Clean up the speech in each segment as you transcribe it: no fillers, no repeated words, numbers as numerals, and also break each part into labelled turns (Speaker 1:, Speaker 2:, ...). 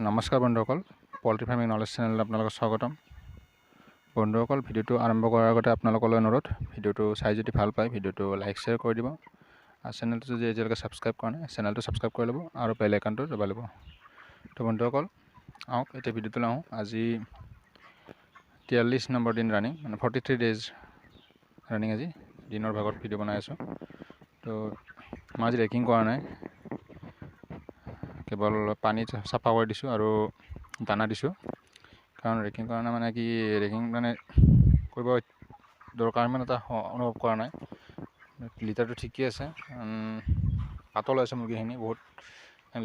Speaker 1: নমস্কাৰ বন্ধুসকল, poultry farming knowledge চেনেলত আপোনালোকক স্বাগতম। বন্ধুসকল, ভিডিঅ'টো আৰম্ভ কৰাৰ আগতে আপোনালোকলৈ অনুৰোধ, ভিডিঅ'টো চাই যদি ভাল পায় ভিডিঅ'টো লাইক শ্বেয়াৰ কৰি দিব, আৰু চেনেলটো যদি এতিয়ালৈকে ছাবস্ক্ৰাইব কৰা নাই চেনেলটো ছাবস্ক্ৰাইব কৰি ল'ব আৰু বেল আইকনটো দবাই ল'ব। তো বন্ধুসকল, আহক এতিয়া ভিডিঅ'টো লওঁ। আজি 43 নম্বৰ দিন ৰানিং, মানে 43 ডেজ ৰানিং। আজি দিনৰ ভাগত ভিডিঅ' বনাই আছোঁ। তো মই আজি ৰেকিং কৰা নাই, কেৱল পানী চাফা কৰি দিছোঁ আৰু দানা দিছোঁ। কাৰণ ৰেকিং কাৰণে মানে কি ৰেকিং মানে কৰিব দৰকাৰ ইমান এটা অনুভৱ কৰা নাই। লিটাৰটো ঠিকেই আছে, পাতল আছে মুৰ্গীখিনি, বহুত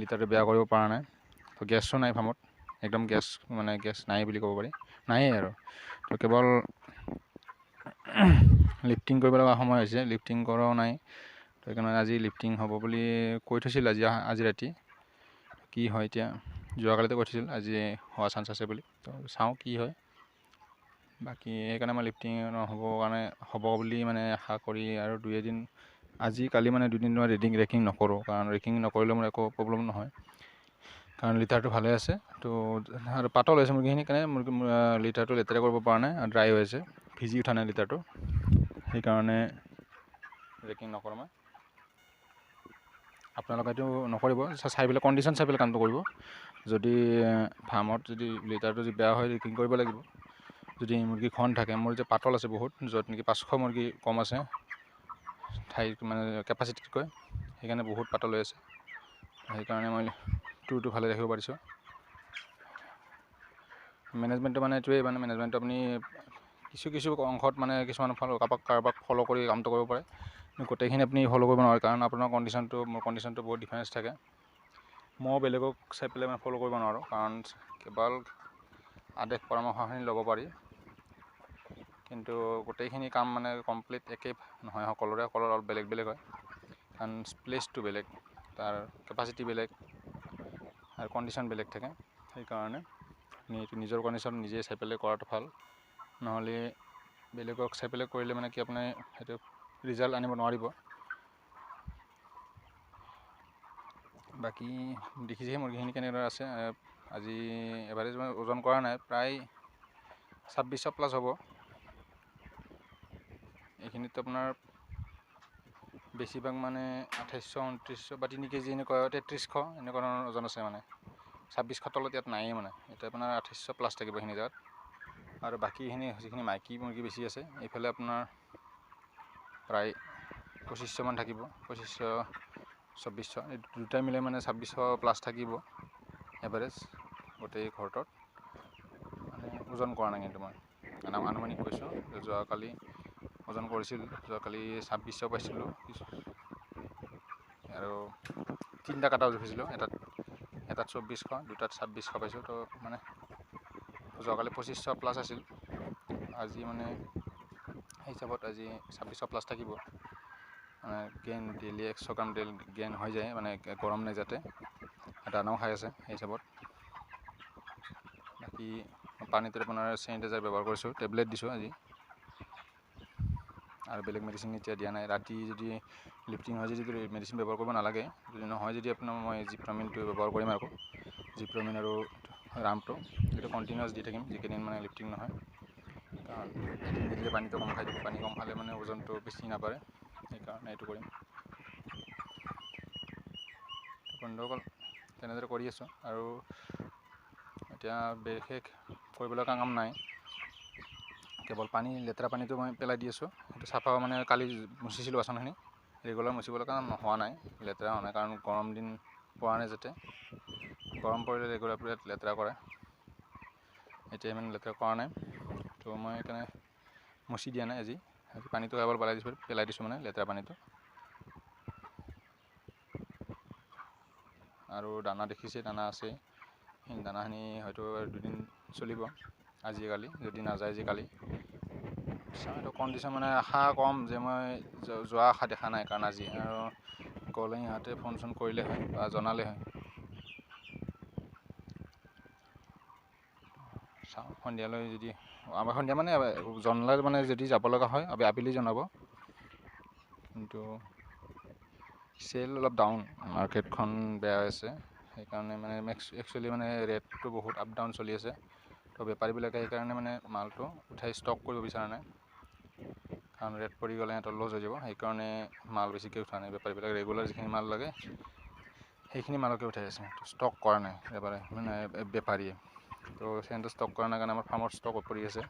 Speaker 1: লিটাৰটো বেয়া কৰিব পৰা নাই। তো গেছো নাই ফাৰ্মত, একদম গেছ নাই বুলি ক'ব পাৰি, নায়েই আৰু। তো কেৱল লিফটিং কৰিব লগা সময় হৈছে, লিফটিং কৰাও নাই। তো সেইকাৰণে আজি লিফটিং হ'ব বুলি কৈ থৈছিল আজি ৰাতি। কি হয় এতিয়া, যোৱাকালিতে কৈ থৈছিল আজি হোৱা চান্স আছে বুলি। তো চাওঁ কি হয়। বাকী সেইকাৰণে মই লিফটিং হ'ব বুলি মানে আশা কৰি আৰু আজি কালি মানে 2 দিন মই ৰেকিং নকৰোঁ। কাৰণ ৰেকিং নকৰিলে মোৰ একো প্ৰব্লেম নহয়, কাৰণ লিটাৰটো ভালে আছে। তো আৰু পাতল হৈছে মুৰ্গীখিনি, কাৰণে লিটাৰটো লেতেৰা কৰিব পৰা নাই, আৰু ড্ৰাই হৈ আছে, ভিজি উঠা নাই লিটাৰটো। সেইকাৰণে ৰেকিং নকৰোঁ মই। আপোনালোকে এইটো নকৰিব, চাই পেলাই কণ্ডিশ্যন চাই পেলাই কামটো কৰিব। যদি ফাৰ্মত যদি লিটাৰটো যদি বেয়া হয় ৰেকিং কৰিব লাগিব। যদি মুৰ্গী ঘন থাকে, মোৰ যে পাতল আছে বহুত, য'ত নেকি 500 মুৰ্গী কম আছে ঠাইত, মানে কেপাচিটিতকৈ, সেইকাৰণে বহুত পাতল হৈ আছে। সেইকাৰণে মই টুৰটো ভালে ৰাখিব পাৰিছোঁ। মেনেজমেণ্টটো মানে এইটোৱেই, মানে মেনেজমেণ্টটো আপুনি কিছু অংশত মানে কিছুমান কাৰোবাক ফ'ল' কৰি কামটো কৰিব পাৰে, গোটেইখিনি আপুনি ফ'ল' কৰিব নোৱাৰে। কাৰণ আপোনাৰ মোৰ কণ্ডিশ্যনটো বহুত ডিফাৰেঞ্চ থাকে। মই বেলেগক চাই পেলাই মানে ফ'ল' কৰিব নোৱাৰোঁ, কাৰণ কেৱল আদেশ পৰামৰ্শখিনি ল'ব পাৰি, কিন্তু গোটেইখিনি কাম মানে কমপ্লিট একেই নহয়। সকলোৰে অলপ বেলেগ বেলেগ হয়, কাৰণ প্লেচটো বেলেগ, তাৰ কেপাচিটি বেলেগ আৰু কণ্ডিশ্যন বেলেগ থাকে। সেইকাৰণে নিজৰ কণ্ডিশ্যন নিজে চাই পেলাই কৰাটো ভাল। নহ'লে বেলেগক চাই পেলাই কৰিলে মানে কি আপুনি সেইটো ৰিজাল্ট আনিব নোৱাৰিব। বাকী দেখিছে মুৰ্গীখিনি কেনেদৰে আছে। আজি এভাৰেজ মই ওজন কৰা নাই, প্ৰায় 2600+ হ'ব। এইখিনিত আপোনাৰ বেছিভাগ মানে 2800, 2900 বা 3 কেজি এনেকুৱা, 3300 এনেকুৱা ধৰণৰ ওজন আছে। মানে 2600 তলত ইয়াত নায়েই। মানে এতিয়া আপোনাৰ 2800+ থাকিব এইখিনি জেগাত। আৰু বাকীখিনি যিখিনি মাইকী মুৰ্গী বেছি আছে, এইফালে আপোনাৰ প্ৰায় 2500 মান থাকিব, 2500, 2400, এই দুটাই মিলাই মানে 2600+ থাকিব এভাৰেজ গোটেই ঘৰটোত। মানে ওজন কৰা নাই, কিন্তু মই আনুমানিক কৈছোঁ। যোৱাকালি ওজন কৰিছিল, যোৱাকালি 2600 পাইছিলোঁ, আৰু 3টা কাটা জুখিছিলোঁ, এটাত 2400, দুটাত 2600 পাইছোঁ। তো মানে যোৱাকালি 2500+ আছিল। আজি মানে সেই হিচাপত আজি 2600+ থাকিব। মানে গেইন ডেইলি 100 গ্ৰাম গেইন হৈ যায়, মানে গৰম নাই যাতে, দানাও খাই আছে সেই হিচাপত। বাকী পানীটো আপোনাৰ চেনিটাইজাৰ ব্যৱহাৰ কৰিছোঁ, টেবলেট দিছোঁ আজি, আৰু বেলেগ মেডিচিন এতিয়া দিয়া নাই। ৰাতি যদি লিফটিং হয় যদি মেডিচিন ব্যৱহাৰ কৰিব নালাগে, যদি নহয় যদি আপোনাৰ মই জিপ্ৰামিনটো ব্যৱহাৰ কৰিম। আকৌ জিপ্ৰামিন আৰু ৰামটো এইটো কণ্টিনিউৱাছ দি থাকিম যিকেইদিন মানে লিফটিং নহয়। কাৰণ এদিন দিলে পানীটো কম খাই দিব, পানী কম খালে মানে ওজনটো বেছি নাবাঢ়ে, সেইকাৰণে এইটো কৰিম। বন্ধুসকল, তেনেদৰে কৰি আছোঁ, আৰু এতিয়া বিশেষ কৰিবলগা কাম নাই। কেৱল লেতেৰা পানীটো মই পেলাই দি আছোঁ। সেইটো চাফা, মানে কালি মুচিছিলোঁ বাচনখিনি, ৰেগুলাৰ মুচিব লগা হোৱা নাই, লেতেৰা হোৱা নাই। কাৰণ গৰম দিন পৰা নাই, যাতে গৰম পৰিলে ৰেগুলাৰ বিৰাট লেতেৰা কৰে। এতিয়া ইমান লেতেৰা কৰা নাই, তো মই সেইকাৰণে মুচি দিয়া নাই। আজি পানীটো কেৱল পেলাই দিছোঁ, মানে লেতেৰা পানীটো। আৰু দানা দেখিছে, দানা আছে, সেই দানাখিনি হয়তো 2 দিন চলিব, আজিকালি যদি নাযায় আজি কালি। এইটো কণ্ডিশ্যন মানে আশা কম যে মই যোৱা আশা দেখা নাই, কাৰণ আজি আৰু গ'লে সিহঁতে ফোন চোন কৰিলে হয় বা জনালে হয়। চাওঁ সন্ধিয়ালৈ যদি আমাৰ সন্ধিয়া মানে জনালে, মানে যদি যাব লগা হয় আবেলি জনাব। কিন্তু চেল অলপ ডাউন, মাৰ্কেটখন বেয়া হৈছে, সেইকাৰণে মানে একচুৱেলি মানে ৰেটটো বহুত আপ ডাউন চলি আছে। তো বেপাৰীবিলাকে সেইকাৰণে মানে মালটো উঠাই ষ্টক কৰিব বিচৰা নাই, কাৰণ ৰেট পৰি গ'লে সিহঁতৰ লছ হৈ যাব। সেইকাৰণে মাল বেছিকৈ উঠা নাই। বেপাৰীবিলাক ৰেগুলাৰ যিখিনি মাল লাগে সেইখিনি মালকে উঠাই আছে, ষ্টক কৰা নাই মানে বেপাৰীয়ে। তো সিহঁতে ষ্টক কৰা নাই কাৰণে আমাৰ ফাৰ্মত ষ্টক পৰি আছে।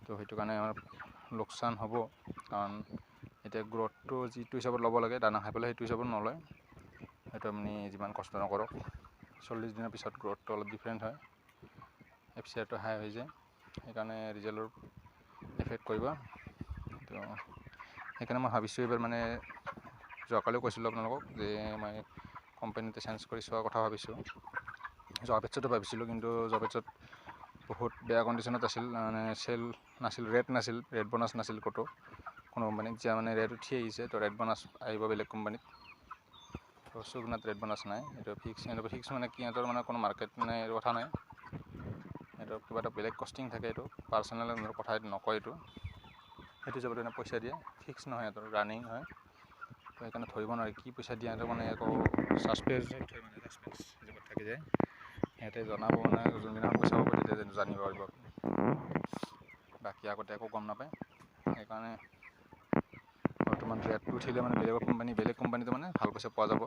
Speaker 1: তো সেইটো কাৰণে আমাৰ লোকচান হ'ব, কাৰণ এতিয়া গ্ৰ'থটো যিটো হিচাপত ল'ব লাগে দানা খাই পেলাই সেইটো হিচাপত নলয়। সেইটো আপুনি যিমান কষ্ট নকৰক 40 দিনৰ পিছত গ্ৰ'থটো অলপ ডিফাৰেণ্ট হয়, FCRটো হাই হৈ যায়, সেইকাৰণে ৰিজাল্টৰ এফেক্ট কৰিব। তো সেইকাৰণে মই ভাবিছোঁ এইবাৰ মানে যোৱাকালিও কৈছিলোঁ আপোনালোকক যে মই কোম্পানীটো চেঞ্জ কৰি চোৱাৰ কথা ভাবিছোঁ। যোৱা বেটছতো ভাবিছিলোঁ, কিন্তু যোৱা বেটছত বহুত বেয়া কণ্ডিশ্যনত আছিল, মানে চেল নাছিল, ৰেট নাছিল, ৰেট বনাছ নাছিল ক'তো কোনো কোম্পানীত। যেতিয়া মানে ৰেট উঠি আহিছে তো ৰেট বনাছ আহিব বেলেগ কোম্পানীত। তো চুগনাত ৰেট বনাছ নাই, এইটো ফিক্স। ফিক্স মানে কি, সিহঁতৰ মানে কোনো মাৰ্কেট নাই, এইটো কথা নাই। এইটো কিবা এটা বেলেগ কষ্টিং থাকে, এইটো পাৰ্চনেল কথা নকয়। এইটো সেইটো হিচাপত এনে পইচা দিয়ে, ফিক্স নহয়, সিহঁতৰ ৰানিং হয়। তো সেইকাৰণে ধৰিব নোৱাৰি কি পইচা দিয়ে, সিহঁতৰ মানে একো ছাছপেঞ্চত থৈ মানে ছাছপেঞ্চ হিচাপত থাকি যায়। সিহঁতে জনাব মানে যোনদিনাখন পইচা পাব তেতিয়া জানিব পাৰিব, বাকী আগতে একো গম নাপায়। সেইকাৰণে বৰ্তমান ৰেটটো উঠিলে মানে বেলেগ কোম্পানীটো মানে ভাল পইচা পোৱা যাব।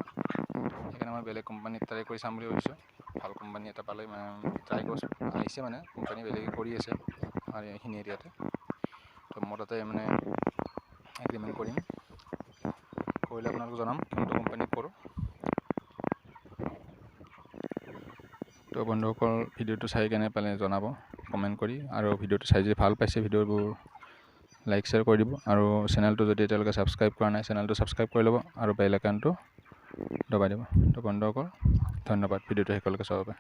Speaker 1: সেইকাৰণে মই বেলেগ কোম্পানীত ট্ৰাই কৰি চাম বুলি ভাবিছোঁ। ভাল কোম্পানী এটা পালে মানে ট্ৰাই কৰিছোঁ, আহিছে মানে কোম্পানী বেলেগে কৰি আছে আমাৰ এইখিনি এৰিয়াতে। তো মই তাতে মানে এগ্ৰিমেণ্ট কৰিম, কৰিলে আপোনালোকক জনাম কোনটো কোম্পানীত কৰোঁ। তো বন্ধুসকল, ভিডিঅ'টো চাই কেনে পালে জনাব কমেণ্ট কৰি, আৰু ভিডিঅ'টো চাই যদি ভাল পাইছে ভিডিঅ'বোৰ লাইক শ্বেয়াৰ কৰি দিব, আৰু চেনেলটো যদি এতিয়ালৈকে ছাবস্ক্ৰাইব কৰা নাই চেনেলটো ছাবস্ক্ৰাইব কৰি ল'ব, আৰু বেল আইকনটো দবাই দিব। তো বন্ধুসকল ধন্যবাদ ভিডিঅ'টো শেষলৈকে চাবৰ বাবে।